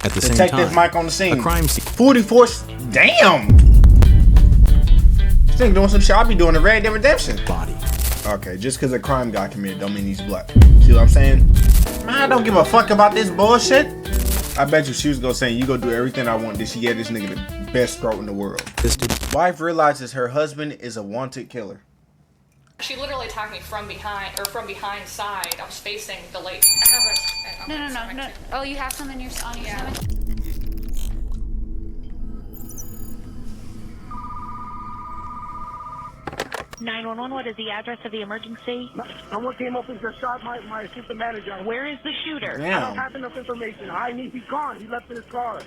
At the same Detective time, Mike on the scene. a crime scene. 44. Damn. This nigga doing some shit I be doing in Red Dead Redemption. Body. Okay, just because a crime got committed don't mean he's black. See what I'm saying? Man, I don't give a fuck about this bullshit. I bet you she was gonna say, you go do everything I want. Did she get this nigga the best throat in the world? Wife realizes her husband is a wanted killer. She literally attacked me from behind, or from behind side. I was facing the lake. I have No. Oh, you have some in your on your stomach? 911, what is the address of the emergency? Someone came up and just shot my assistant manager. Where is the shooter? Damn. I don't have enough information. He's gone. He left in his car.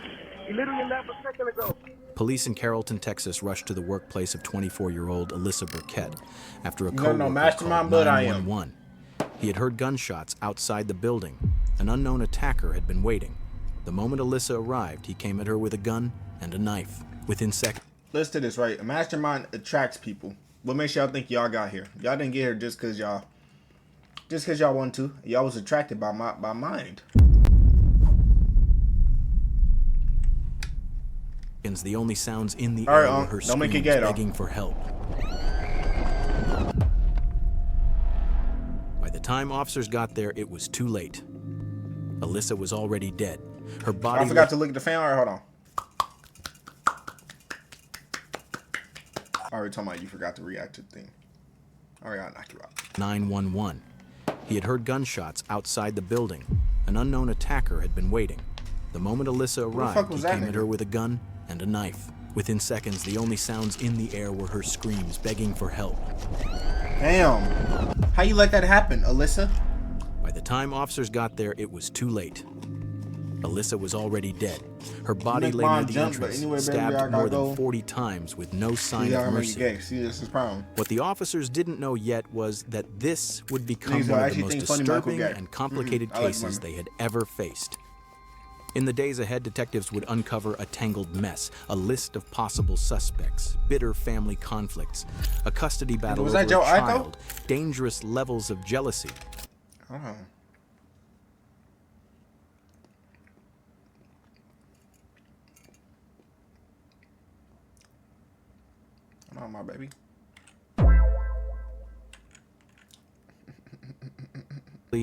He literally left a second ago. Police in Carrollton, Texas rushed to the workplace of 24-year-old Alyssa Burkett after a coworker no mastermind, called but I am. 911. He had heard gunshots outside the building. An unknown attacker had been waiting. The moment Alyssa arrived, he came at her with a gun and a knife. Within seconds. Listen to this, right? A mastermind attracts people. What makes y'all think y'all got here? Y'all didn't get here just cause y'all wanted to. Y'all was attracted by mind. The only sounds in the All right, air were her don't make it screams gay, though. begging for help. By the time officers got there, it was too late. Alyssa was already dead. Her body. I forgot to look at the fan. All right, hold on. I already talking about you forgot to react to the thing. All right, I'll knock you out. 911. He had heard gunshots outside the building. An unknown attacker had been waiting. The moment Alyssa arrived, he came at her with a gun and a knife. Within seconds, the only sounds in the air were her screams begging for help. Damn. How you let that happen, Alyssa? By the time officers got there, it was too late. Alyssa was already dead. Her body lay near the entrance, stabbed more than 40 times with no sign of mercy. See, this is problem. What the officers didn't know yet was that this would become one of the most disturbing and complicated cases they had ever faced. In the days ahead, detectives would uncover a tangled mess, a list of possible suspects, bitter family conflicts, a custody battle over a child, dangerous levels of jealousy. Oh. Come on, my baby.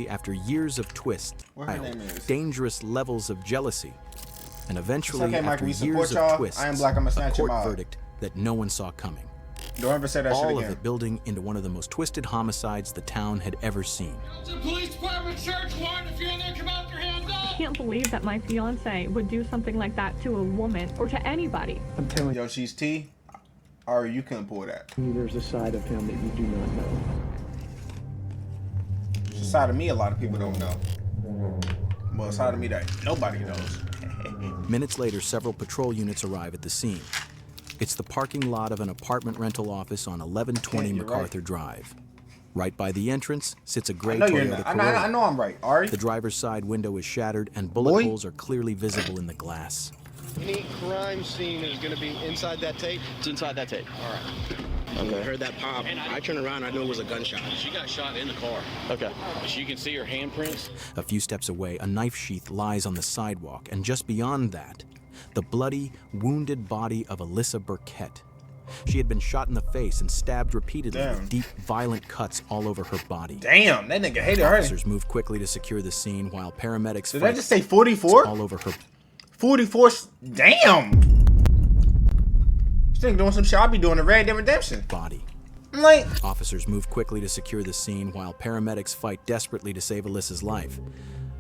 After years of twists, dangerous levels of jealousy, and eventually, after years of twists, a court verdict that no one saw coming. Don't ever say that shit again. All of it building into one of the most twisted homicides the town had ever seen. Police department, search warrant. If you're in there, come out with your hands up. I can't believe that my fiance would do something like that to a woman or to anybody. I'm telling you, she's T. Or you couldn't pull that. There's a side of him that you do not know. There's a side of me a lot of people don't know. Well, a side of me that nobody knows. Minutes later, several patrol units arrive at the scene. It's the parking lot of an apartment rental office on 1120 MacArthur Drive. Right by the entrance sits a gray Toyota Corolla. I know I'm right, Ari. The driver's side window is shattered and bullet holes are clearly visible in the glass. Any crime scene is going to be inside that tape? It's inside that tape. All right. Okay. I heard that pop. I turned around, I knew it was a gunshot. She got shot in the car. Okay. You can see her handprints. A few steps away, a knife sheath lies on the sidewalk, and just beyond that, the bloody, wounded body of Alyssa Burkett. She had been shot in the face and stabbed repeatedly with deep, violent cuts all over her body. Damn, that nigga hated her. Officers moved quickly to secure the scene while paramedics Did I just say 44? all over her 44. Damn. This nigga doing some shit I be doing in Red Dead Redemption. Body. Like, officers move quickly to secure the scene while paramedics fight desperately to save Alyssa's life.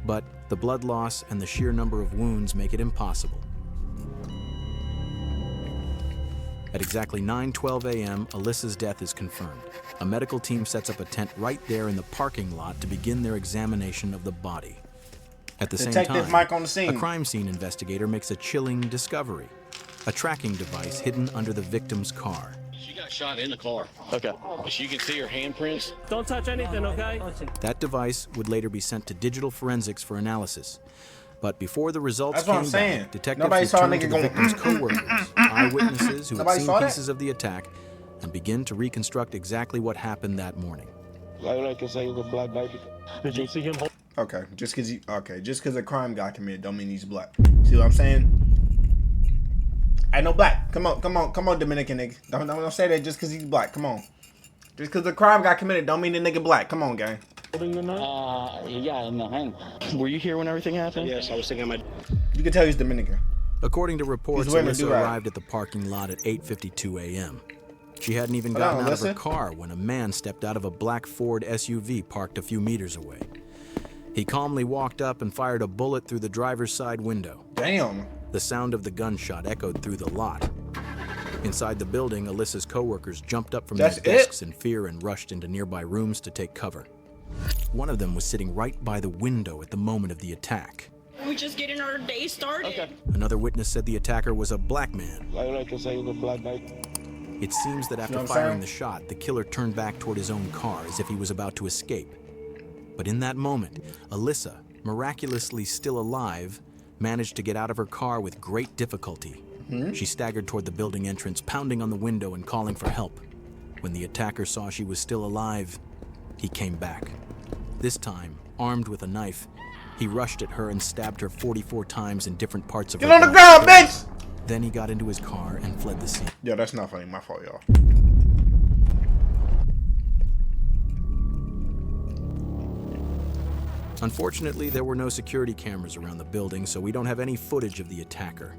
But the blood loss and the sheer number of wounds make it impossible. At exactly 9:12 a.m., Alyssa's death is confirmed. A medical team sets up a tent right there in the parking lot to begin their examination of the body. At the same time, Mike on the scene. A crime scene investigator makes a chilling discovery: a tracking device hidden under the victim's car. She got shot in the car. Okay. You can see her handprints. Don't touch anything, okay? That device would later be sent to digital forensics for analysis. But before the results came back, detectives returned to the victim's co-workers, eyewitnesses who had seen pieces of the attack, and begin to reconstruct exactly what happened that morning. Like I say, he was a black baby. Did you see him? Okay, just because a crime got committed don't mean he's black. See what I'm saying? I know black. Come on, Dominican nigga. Don't say that just because he's black. Come on. Just because a crime got committed don't mean the nigga black. Come on, gang. Yeah, in the hand. Were you here when everything happened? Yes, I was thinking You can tell he's Dominican. According to reports, Alyssa arrived at the parking lot at 8:52 a.m. She hadn't even gotten out of her car when a man stepped out of a black Ford SUV parked a few meters away. He calmly walked up and fired a bullet through the driver's side window. Damn. The sound of the gunshot echoed through the lot. Inside the building, Alyssa's coworkers jumped up from their desks in fear and rushed into nearby rooms to take cover. One of them was sitting right by the window at the moment of the attack. We're just getting our day started. Okay. Another witness said the attacker was a black man. I like to say the black guy. It seems that after firing the shot, the killer turned back toward his own car as if he was about to escape. But in that moment, Alyssa, miraculously still alive, managed to get out of her car with great difficulty. She staggered toward the building entrance, pounding on the window and calling for help. When the attacker saw she was still alive, he came back. This time, armed with a knife, he rushed at her and stabbed her 44 times in different parts of her body. Get on the ground, bitch! Then he got into his car and fled the scene. Yo, that's not funny. My fault, y'all. Unfortunately, there were no security cameras around the building, so we don't have any footage of the attacker.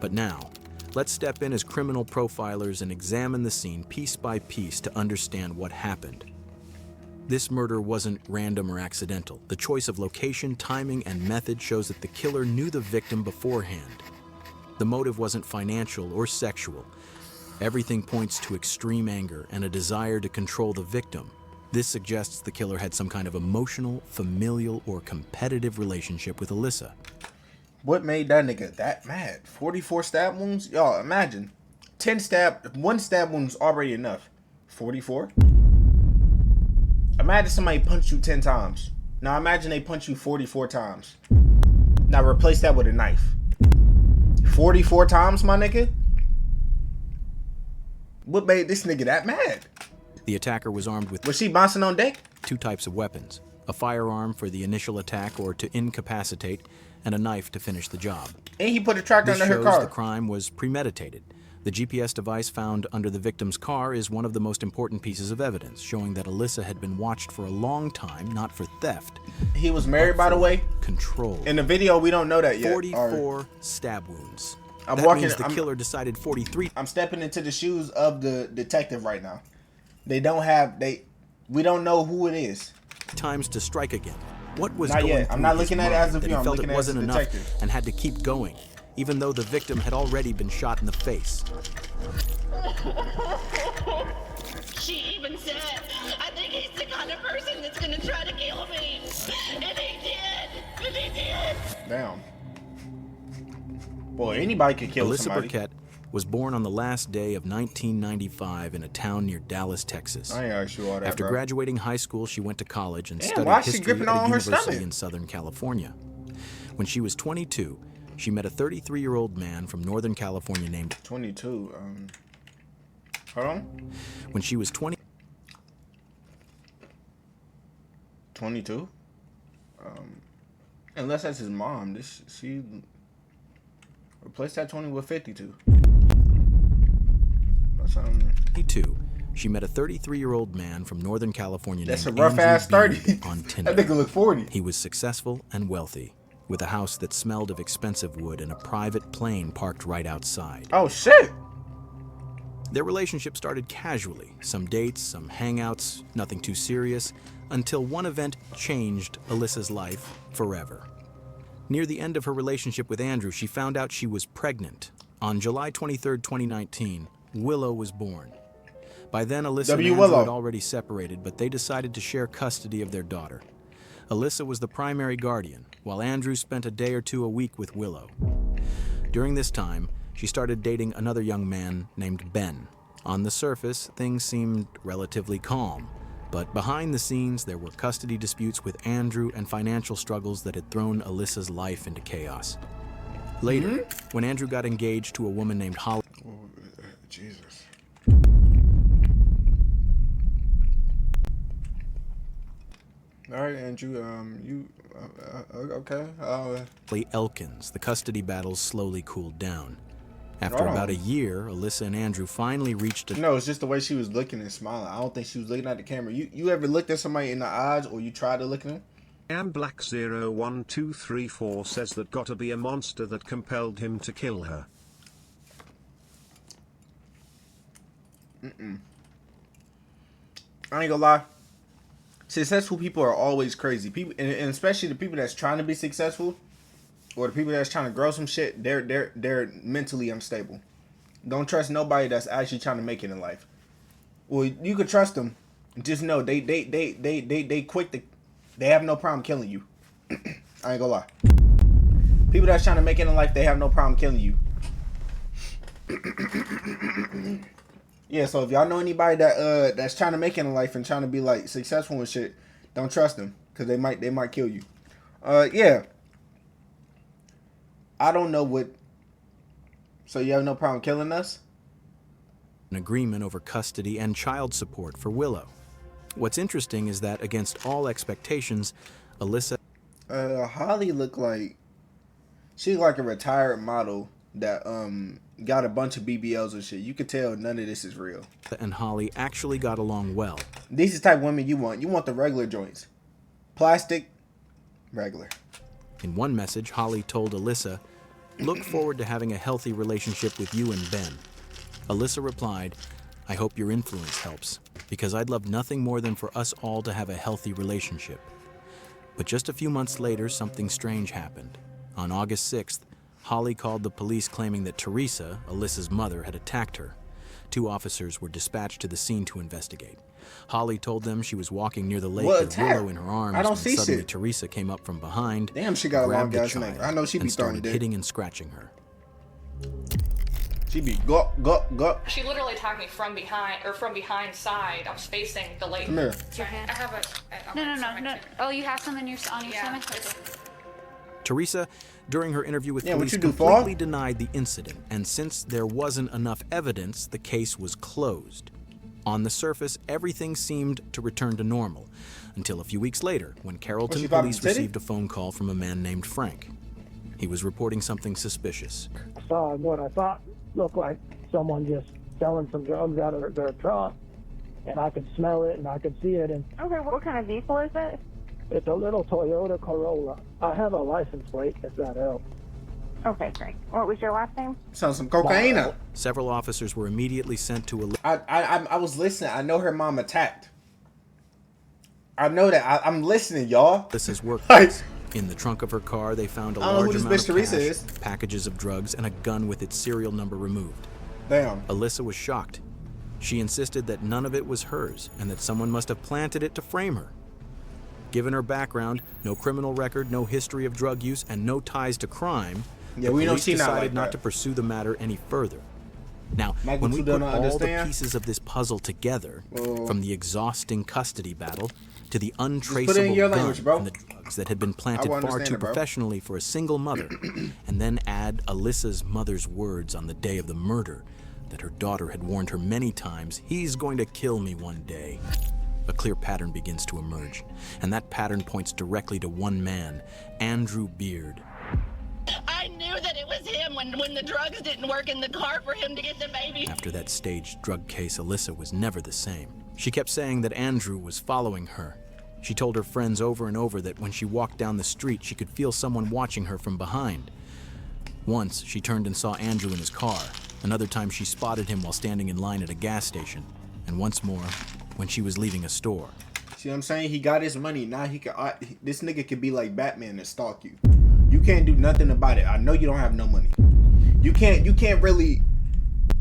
But now, let's step in as criminal profilers and examine the scene piece by piece to understand what happened. This murder wasn't random or accidental. The choice of location, timing, and method shows that the killer knew the victim beforehand. The motive wasn't financial or sexual. Everything points to extreme anger and a desire to control the victim. This suggests the killer had some kind of emotional, familial, or competitive relationship with Alyssa. What made that nigga that mad? 44 stab wounds? Y'all, imagine. 1 stab wound is already enough. 44? Imagine somebody punched you 10 times. Now imagine they punch you 44 times. Now replace that with a knife. 44 times, my nigga? What made this nigga that mad? The attacker was armed with... Was she bouncing on deck? 2 types of weapons. A firearm for the initial attack or to incapacitate, and a knife to finish the job. And he put a tractor under her car. This shows the crime was premeditated. The GPS device found under the victim's car is one of the most important pieces of evidence, showing that Alyssa had been watched for a long time, not for theft. He was married, by the way. Control. In the video, we don't know that yet. 44 stab wounds. That means the killer decided 43. I'm stepping into the shoes of the detective right now. We don't know who it is. Times to strike again. What was not going yet. I'm not looking at it as a view. I'm looking at it as a detective. And had to keep going, even though the victim had already been shot in the face. She even said, I think he's the kind of person that's gonna try to kill me. And he did. And he did. Damn. Boy, anybody could kill somebody. Alyssa Burkett was born on the last day of 1995 in a town near Dallas, Texas. I ain't sure all that, After graduating high school, she went to college and studied history at a university in Southern California. When she was 22, she met a 33-year-old man from Northern California named... 22? Hold on. When she was 22? Unless that's his mom. She replaced that 20 with 52. 22. She met a 33-year-old man from Northern California named Andrew. That's a rough-ass 30. On Tinder. That nigga look 40. He was successful and wealthy, with a house that smelled of expensive wood and a private plane parked right outside. Oh, shit! Their relationship started casually. Some dates, some hangouts, nothing too serious, until one event changed Alyssa's life forever. Near the end of her relationship with Andrew, she found out she was pregnant. On July 23, 2019, Willow was born. By then, Alyssa and Andrew had already separated, but they decided to share custody of their daughter. Alyssa was the primary guardian, while Andrew spent a day or two a week with Willow. During this time, she started dating another young man named Ben. On the surface, things seemed relatively calm, but behind the scenes, there were custody disputes with Andrew and financial struggles that had thrown Alyssa's life into chaos. Later, when Andrew got engaged to a woman named Holly... Oh, Jesus. All right, Andrew, Okay. Elkins, the custody battles slowly cooled down. After about a year, Alyssa and Andrew finally reached a... No, it's just the way she was looking and smiling. I don't think she was looking at the camera. You ever looked at somebody in the eyes, or you tried to look at them? Black01234 says that gotta be a monster that compelled him to kill her. I ain't gonna lie. Successful people are always crazy. People, and especially the people that's trying to be successful, or the people that's trying to grow some shit. They're mentally unstable. Don't trust nobody that's actually trying to make it in life. Well, you could trust them. Just know they quick to. They have no problem killing you. I ain't gonna lie. People that's trying to make it in life, they have no problem killing you. Yeah, so if y'all know anybody that that's trying to make it in life and trying to be like successful and shit, don't trust them, because they might kill you. Yeah. I don't know what. So you have no problem killing us? An agreement over custody and child support for Willow. What's interesting is that against all expectations, Alyssa... Holly looked like... She's like a retired model that got a bunch of BBLs and shit. You could tell none of this is real. And Holly actually got along well. These are the type of women you want. You want the regular joints. Plastic, regular. In one message, Holly told Alyssa, "Look forward to having a healthy relationship with you and Ben." Alyssa replied, "I hope your influence helps, because I'd love nothing more than for us all to have a healthy relationship." But just a few months later, something strange happened. On August 6th, Holly called the police claiming that Teresa, Alyssa's mother, had attacked her. 2 officers were dispatched to the scene to investigate. Holly told them she was walking near the lake with Willow in her arms when suddenly Teresa came up from behind, damn, she got a long ass neck. I know she be throwing started hitting and scratching her. She be go. She literally attacked me from behind side. I was facing the lake. Come here. Sorry, I have a... No. Oh, you have some on your stomach? Teresa, during her interview with police, completely denied the incident, and since there wasn't enough evidence, the case was closed. On the surface, everything seemed to return to normal, until a few weeks later, when Carrollton police received a phone call from a man named Frank. He was reporting something suspicious. I saw what I thought looked like someone just selling some drugs out of their truck, and I could smell it and I could see it. And okay, what kind of vehicle is it? It's a little Toyota Corolla. I have a license plate, if that helps. Okay, great. What was your last name? Sounds some cocaine. Several officers were immediately sent to a... I was listening. I know her mom attacked. I know that. I'm listening, y'all. This is workplace. In the trunk of her car, they found a large amount of cash, packages of drugs, and a gun with its serial number removed. Damn. Alyssa was shocked. She insisted that none of it was hers, and that someone must have planted it to frame her. Given her background, no criminal record, no history of drug use, and no ties to crime, the police decided not to pursue the matter any further. Now, when we put all the pieces of this puzzle together, from the exhausting custody battle to the untraceable gun and the drugs that had been planted far too professionally for a single mother, and then add Alyssa's mother's words on the day of the murder that her daughter had warned her many times, "He's going to kill me one day," a clear pattern begins to emerge, and that pattern points directly to one man, Andrew Beard. I knew that it was him when the drugs didn't work in the car for him to get the baby. After that staged drug case, Alyssa was never the same. She kept saying that Andrew was following her. She told her friends over and over that when she walked down the street, she could feel someone watching her from behind. Once, she turned and saw Andrew in his car. Another time, she spotted him while standing in line at a gas station. And once more, when she was leaving a store. See what I'm saying? He got his money. Now he can. This nigga could be like Batman and stalk you. You can't do nothing about it. I know you don't have no money. You can't really,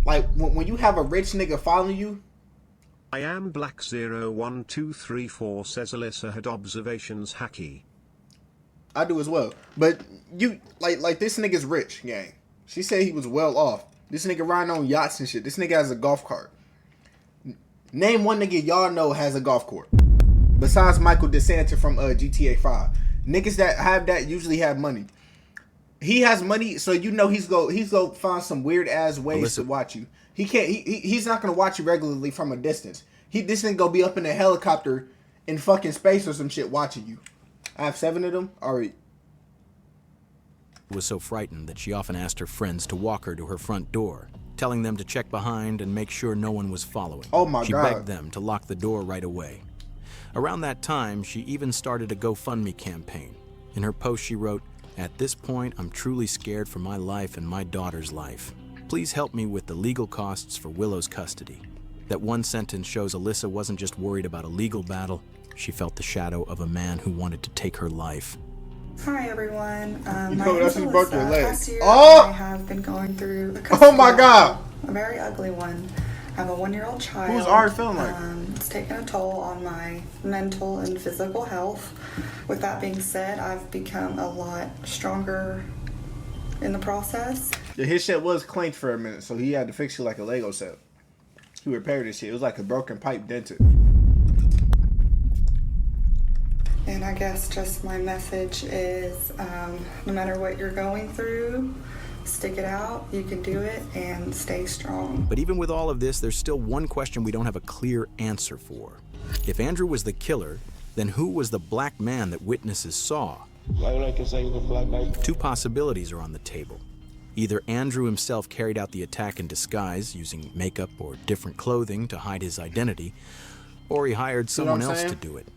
like, when you have a rich nigga following you. I am Black01234 says Alyssa had observations hacky. I do as well. But you, like this nigga's rich, gang. She said he was well off. This nigga riding on yachts and shit. This nigga has a golf cart. Name one nigga y'all know has a golf court. Besides Michael DeSanta from GTA 5. Niggas that have that usually have money. He has money, so you know he's go find some weird ass ways to watch you. He's not gonna watch you regularly from a distance. This nigga go be up in a helicopter in fucking space or some shit watching you. I have 7 of them. All right. Was so frightened that she often asked her friends to walk her to her front door, telling them to check behind and make sure no one was following. Oh my God. She begged them to lock the door right away. Around that time, she even started a GoFundMe campaign. In her post, she wrote, "At this point, I'm truly scared for my life and my daughter's life. Please help me with the legal costs for Willow's custody." That one sentence shows Alyssa wasn't just worried about a legal battle. She felt the shadow of a man who wanted to take her life. Hi everyone. My name is Alyssa. Last year, Oh! I have been going through a Oh my God! A very ugly one. I have a 1-year-old child. Who's Ari feeling like? It's taken a toll on my mental and physical health. With that being said, I've become a lot stronger in the process. Yeah, his shit was clanked for a minute, so he had to fix it like a Lego set. He repaired this shit. It was like a broken pipe dented. And I guess just my message is, no matter what you're going through, stick it out, you can do it, and stay strong. But even with all of this, there's still one question we don't have a clear answer for. If Andrew was the killer, then who was the black man that witnesses saw? Two possibilities are on the table. Either Andrew himself carried out the attack in disguise, using makeup or different clothing to hide his identity, or he hired someone else to do it.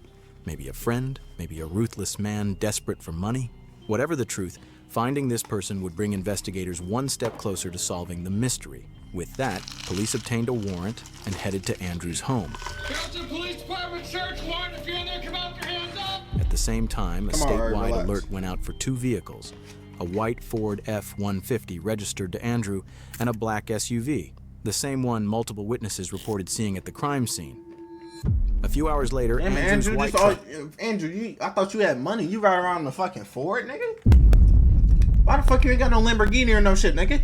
Maybe a friend, maybe a ruthless man desperate for money. Whatever the truth, finding this person would bring investigators one step closer to solving the mystery. With that, police obtained a warrant and headed to Andrew's home. Carrollton Police Department search warrant. If you're in there, come out with your hands up. At the same time, a statewide alert went out for 2 vehicles. A white Ford F-150 registered to Andrew, and a black SUV, the same one multiple witnesses reported seeing at the crime scene. A few hours later, Andrew's white truck... Andrew, I thought you had money. You ride around in a fucking Ford, nigga? Why the fuck you ain't got no Lamborghini or no shit, nigga?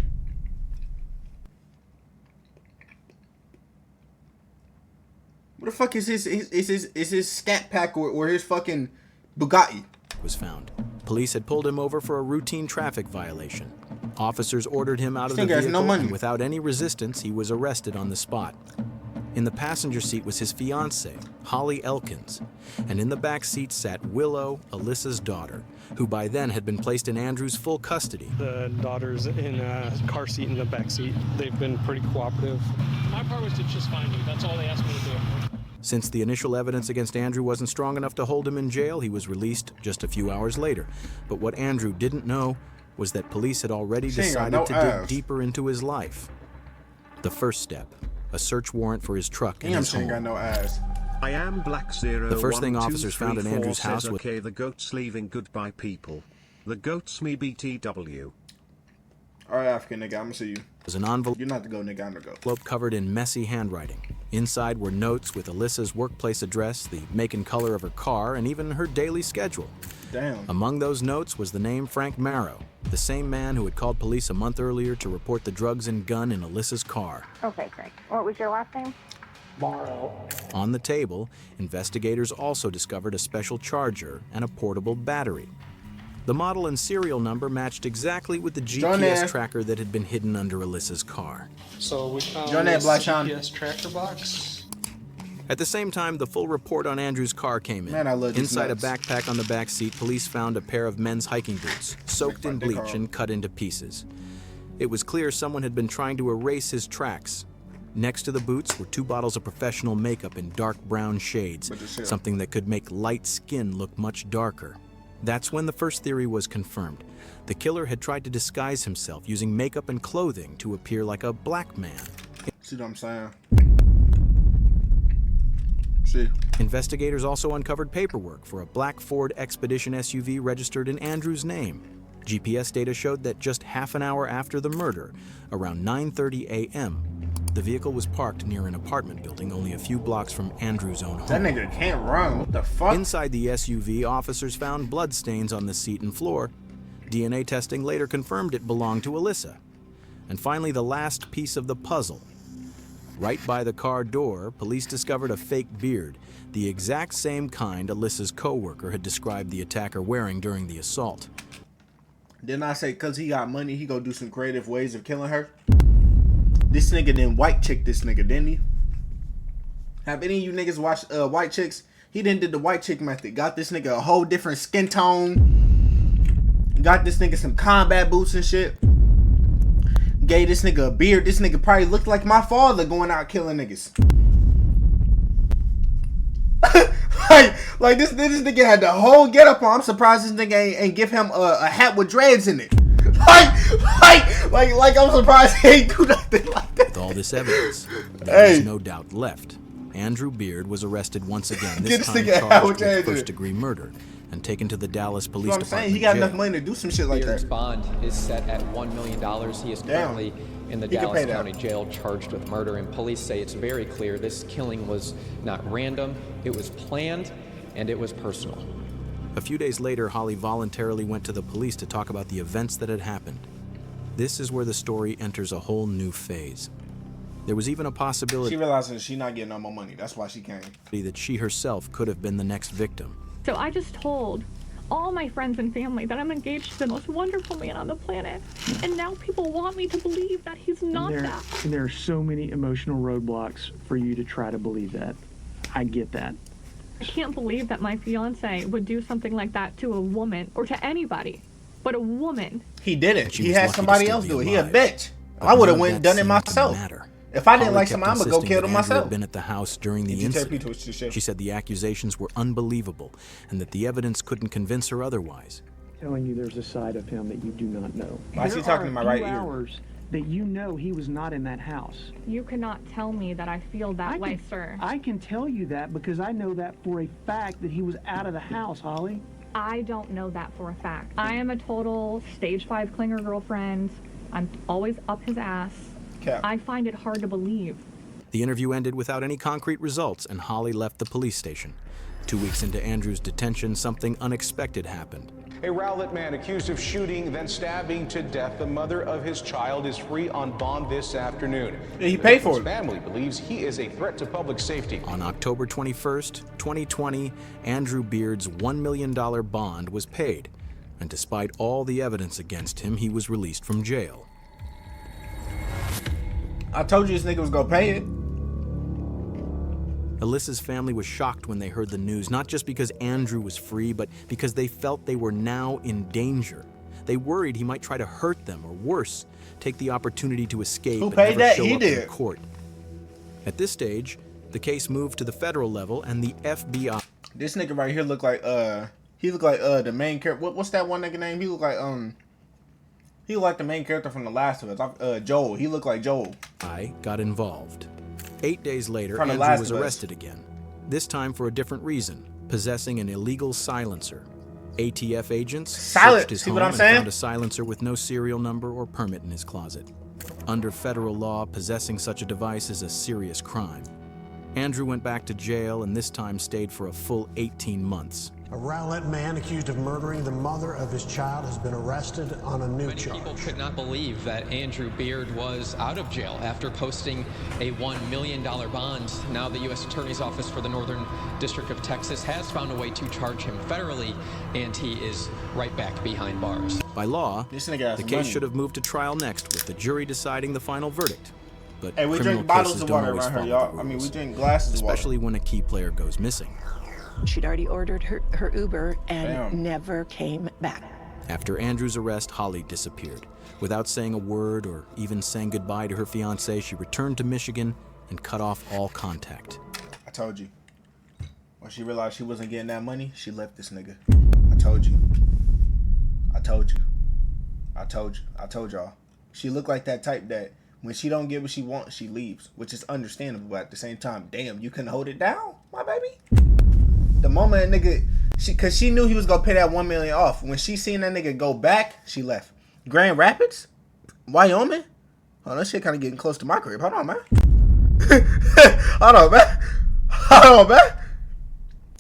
What the fuck is his scat pack or his fucking Bugatti? Was found. Police had pulled him over for a routine traffic violation. Officers ordered him out of the vehicle, and without any resistance, he was arrested on the spot. In the passenger seat was his fiancée, Holly Elkins, and in the back seat sat Willow, Alyssa's daughter, who by then had been placed in Andrew's full custody. The daughter's in a car seat in the back seat. They've been pretty cooperative. My part was to just find you. That's all they asked me to do. Since the initial evidence against Andrew wasn't strong enough to hold him in jail, he was released just a few hours later. But what Andrew didn't know was that police had already decided to dig deeper into his life. The first step, a search warrant for his truck and his home. Got no ass. I am Black Zero. The first thing officers found in Andrew's house was... Okay, the goat's leaving. Goodbye, people. The goat's me BTW. Alright, African nigga, I'm gonna see you. Was an envelope. You're not the go, nigga, I'm the go. Envelope covered in messy handwriting. Inside were notes with Alyssa's workplace address, the make and color of her car, and even her daily schedule. Damn. Among those notes was the name Frank Marrow, the same man who had called police a month earlier to report the drugs and gun in Alyssa's car. Okay, Frank. What was your last name? Morrow. On the table, investigators also discovered a special charger and a portable battery. The model and serial number matched exactly with the GPS tracker that had been hidden under Alyssa's car. So we found this GPS tracker box. At the same time, the full report on Andrew's car came in. Inside a backpack on the back seat, police found a pair of men's hiking boots, soaked in bleach and cut into pieces. It was clear someone had been trying to erase his tracks. Next to the boots were 2 bottles of professional makeup in dark brown shades, something that could make light skin look much darker. That's when the first theory was confirmed. The killer had tried to disguise himself using makeup and clothing to appear like a black man. See what I'm saying? See. Investigators also uncovered paperwork for a black Ford Expedition SUV registered in Andrew's name. GPS data showed that just half an hour after the murder, around 9:30 a.m., the vehicle was parked near an apartment building only a few blocks from Andrew's own home. That nigga can't run. What the fuck? Inside the SUV, officers found bloodstains on the seat and floor. DNA testing later confirmed it belonged to Alyssa. And finally, the last piece of the puzzle. Right by the car door, police discovered a fake beard, the exact same kind Alyssa's co-worker had described the attacker wearing during the assault. Didn't I say because he got money, he go do some creative ways of killing her? This nigga then white chick this nigga, didn't he? Have any of you niggas watched White Chicks? He done did the white chick method. Got this nigga a whole different skin tone. Got this nigga some combat boots and shit. Gave this nigga a beard. This nigga probably looked like my father going out killing niggas. like this nigga had the whole get up on. I'm surprised this nigga ain't give him a hat with dreads in it. Like I'm surprised he ain't do nothing like that. With all this evidence, there was no doubt left. Andrew Beard was arrested once again, this time charged with first-degree murder and taken to the Dallas Police Department. He got enough money to do some shit like Beard's that. bond is set at $1 million. He is currently in the Dallas County Jail charged with murder, and police say it's very clear this killing was not random, it was planned, and it was personal. A few days later, Holly voluntarily went to the police to talk about the events that had happened. This is where the story enters a whole new phase. There was even a possibility she realizes she's not getting no more money. That's why she came. That she herself could have been the next victim. So I just told all my friends and family that I'm engaged to the most wonderful man on the planet. And now people want me to believe that he's not that. And there are so many emotional roadblocks for you to try to believe that. I get that. I can't believe that my fiance would do something like that to a woman or to anybody, but a woman. He didn't. He had somebody else do it. He a bitch. I would have went and done it myself. If I didn't like something, I'm gonna go kill them myself. Had been at the house during the incident. She said the accusations were unbelievable and that the evidence couldn't convince her otherwise. Telling you there's a side of him that you do not know. Why is he talking in my right ear? Hours that you know he was not in that house. You cannot tell me that I feel that way, sir. I can tell you that because I know that for a fact that he was out of the house, Holly. I don't know that for a fact. I am a total stage 5 clinger girlfriend. I'm always up his ass. Cap. I find it hard to believe. The interview ended without any concrete results, and Holly left the police station. 2 weeks into Andrew's detention, something unexpected happened. A Rowlett man accused of shooting, then stabbing to death the mother of his child is free on bond this afternoon. Yeah, he paid for it. His family believes he is a threat to public safety. On October 21st, 2020, Andrew Beard's $1 million bond was paid, and despite all the evidence against him, he was released from jail. I told you this nigga was gonna pay it. Alyssa's family was shocked when they heard the news, not just because Andrew was free, but because they felt they were now in danger. They worried he might try to hurt them, or worse, take the opportunity to escape and never show up in court. At this stage, the case moved to the federal level, and the FBI. This nigga right here looked like the main character. What's that one nigga name? He looked like the main character from The Last of Us. Joel. He looked like Joel. I got involved. 8 days later, Andrew was arrested again. This time for a different reason: possessing an illegal silencer. ATF agents searched his home and found a silencer with no serial number or permit in his closet. Under federal law, possessing such a device is a serious crime. Andrew went back to jail and this time stayed for a full 18 months. A Rowlett man accused of murdering the mother of his child has been arrested on a new charge. Many people could not believe that Andrew Beard was out of jail after posting a $1 million bond. Now the U.S. Attorney's Office for the Northern District of Texas has found a way to charge him federally, and he is right back behind bars. By law, the case should have moved to trial next, with the jury deciding the final verdict. But hey, we drink bottles of water around here, y'all. I mean, we drink glasses of water. Especially when a key player goes missing. She'd already ordered her Uber and never came back. After Andrew's arrest, Holly disappeared. Without saying a word or even saying goodbye to her fiancé, she returned to Michigan and cut off all contact. I told you. When she realized she wasn't getting that money, she left this nigga. I told you. I told you. I told you. I told y'all. She looked like that type that when she don't get what she wants, she leaves, which is understandable, but at the same time, damn, you couldn't hold it down, my baby? The moment that nigga, cause she knew he was gonna pay that $1 million off. When she seen that nigga go back, she left. Grand Rapids? Wyoming? Oh, that shit kind of getting close to my crib. Hold on, man. Hold on, man. Hold on, man.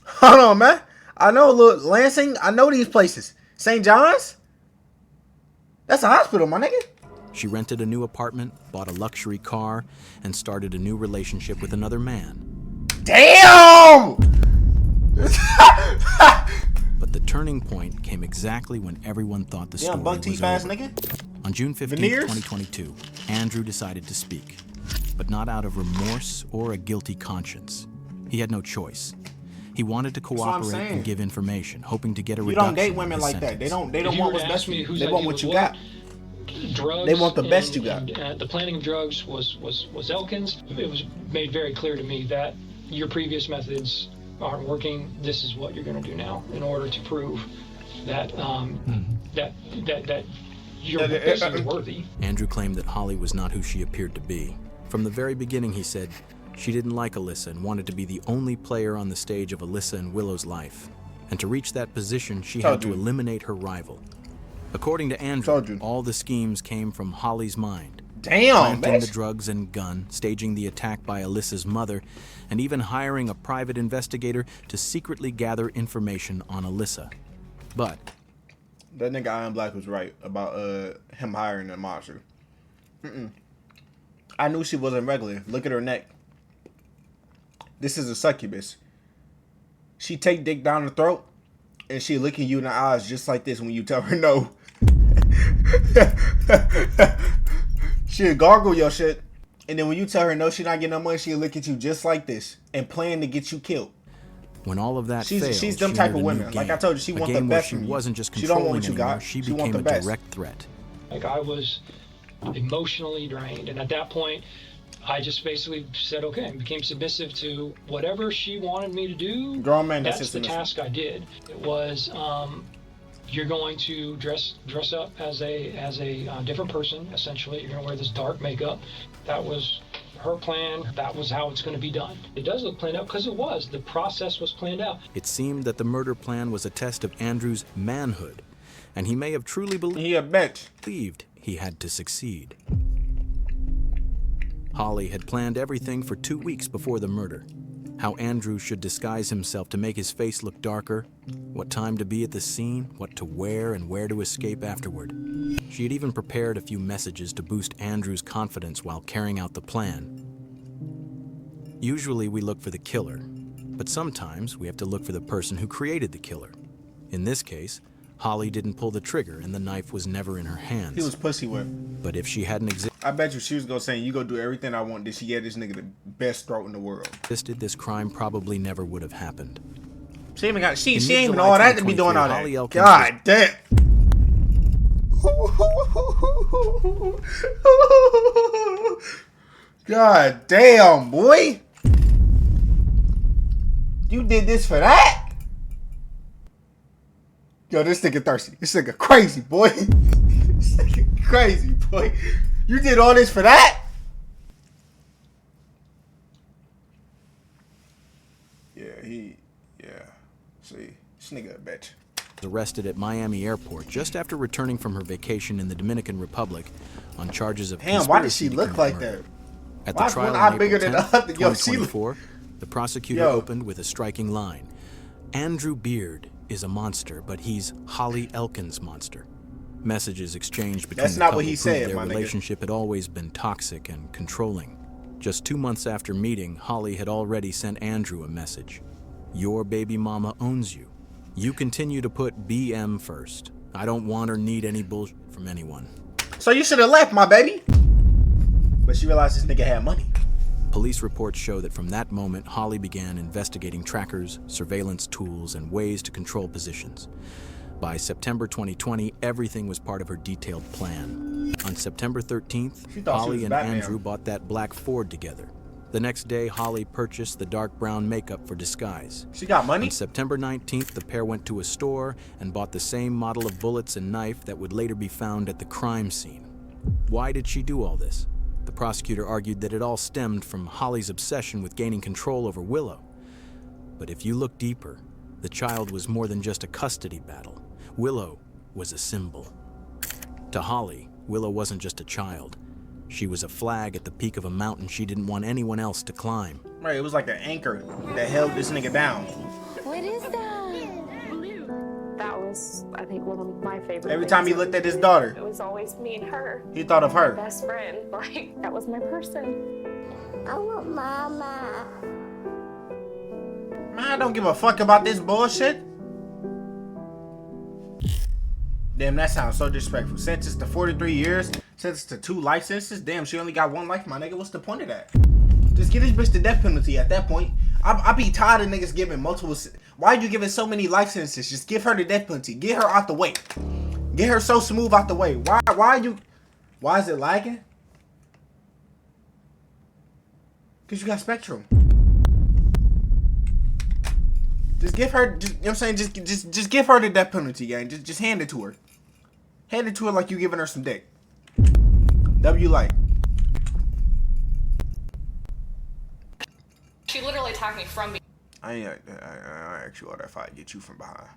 Hold on, man. I know, look, Lansing, I know these places. St. John's? That's a hospital, my nigga. She rented a new apartment, bought a luxury car, and started a new relationship with another man. Damn! But the turning point came exactly when everyone thought the story was over. Nigga? On June 15, 2022, Andrew decided to speak, but not out of remorse or a guilty conscience. He had no choice. He wanted to cooperate and give information, hoping to get a reduction. You don't date women like that. They don't want what's best for you. They want what you got. Drugs. They want the best you got. The planning of drugs was Elkins. It was made very clear to me that your previous methods aren't working. This is what you're going to do now in order to prove that that you're basically worthy. Andrew claimed that Holly was not who she appeared to be. From the very beginning, he said she didn't like Alyssa and wanted to be the only player on the stage of Alyssa and Willow's life. And to reach that position, she had to eliminate her rival. According to Andrew, all the schemes came from Holly's mind. Damn, planting the drugs and gun, staging the attack by Alyssa's mother, and even hiring a private investigator to secretly gather information on Alyssa. But that nigga Iron Black was right about him hiring a monster. I knew she wasn't regular. Look at her neck. This is a succubus. She take dick down the throat, and she looking you in the eyes just like this when you tell her no. She'll gargle your shit, and then when you tell her no, she not getting no money, she'll look at you just like this and plan to get you killed. When all of that failed, she's them type of women. Like I told you, she want the best from you. She wasn't just she don't want controlling what you anymore, got. she want became the a best. direct threat. Like I was emotionally drained, and at that point, I just basically said, okay, and became submissive to whatever she wanted me to do. Grown man, that's the task I did. It was, you're going to dress up as a different person. Essentially, you're going to wear this dark makeup. That was her plan. That was how it's going to be done. It does look planned out because it was. The process was planned out. It seemed that the murder plan was a test of Andrew's manhood, and he may have truly believed he had to succeed. Holly had planned everything for 2 weeks before the murder. How Andrew should disguise himself to make his face look darker, what time to be at the scene, what to wear, and where to escape afterward. She had even prepared a few messages to boost Andrew's confidence while carrying out the plan. Usually we look for the killer, but sometimes we have to look for the person who created the killer. In this case, Holly didn't pull the trigger and the knife was never in her hands. He was pussy whipped. But if she hadn't existed, I bet you she was gonna say, you go do everything I want. Did she get this nigga the best throat in the world? This crime probably never would have happened. She ain't got she ain't even all that to be doing all that. Holly Elkins God damn. God damn, boy. You did this for that? Yo, this nigga thirsty. This nigga crazy, boy. This nigga crazy, boy. You did all this for that? Yeah. See, this nigga a bitch. Arrested at Miami Airport just after returning from her vacation in the Dominican Republic on charges of Damn, why does she look like that? At the trial on April 10th, 2024, the prosecutor opened with a striking line. Andrew Beard is a monster, but he's Holly Elkins' monster. Messages exchanged between the couple proved their relationship had always been toxic and controlling. Just 2 months after meeting, Holly had already sent Andrew a message. Your baby mama owns you. You continue to put BM first. I don't want or need any bullshit from anyone. So you should have left, my baby. But she realized this nigga had money. Police reports show that from that moment, Holly began investigating trackers, surveillance tools, and ways to control positions. By September 2020, everything was part of her detailed plan. On September 13th, Holly and Andrew bought that black Ford together. The next day, Holly purchased the dark brown makeup for disguise. She got money? On September 19th, the pair went to a store and bought the same model of bullets and knife that would later be found at the crime scene. Why did she do all this? The prosecutor argued that it all stemmed from Holly's obsession with gaining control over Willow. But if you look deeper, the child was more than just a custody battle. Willow was a symbol. To Holly, Willow wasn't just a child. She was a flag at the peak of a mountain she didn't want anyone else to climb. Right, it was like an anchor that held this nigga down. What is that? Blue. That was, I think, one of my favorite Every time he looked at his daughter, it was always me and her. He thought of her. My best friend. Like, that was my person. I want mama. Man, I don't give a fuck about this bullshit. Damn, that sounds so disrespectful. Sentenced to 43 years. Sentenced to 2 life sentences. Damn, she only got 1 life, my nigga. What's the point of that? Just get this bitch the death penalty at that point. I be tired of niggas giving multiple. Why are you giving so many life sentences? Just give her the death penalty. Get her out the way. Get her so smooth out the way. Why are you? Why is it lagging? Cause you got Spectrum. Just give her. Just, you know what I'm saying? Just give her the death penalty, gang. Just hand it to her. Hand it to her like you giving her some dick. W like. She literally attacked me from behind. I ask you all that if I get you from behind.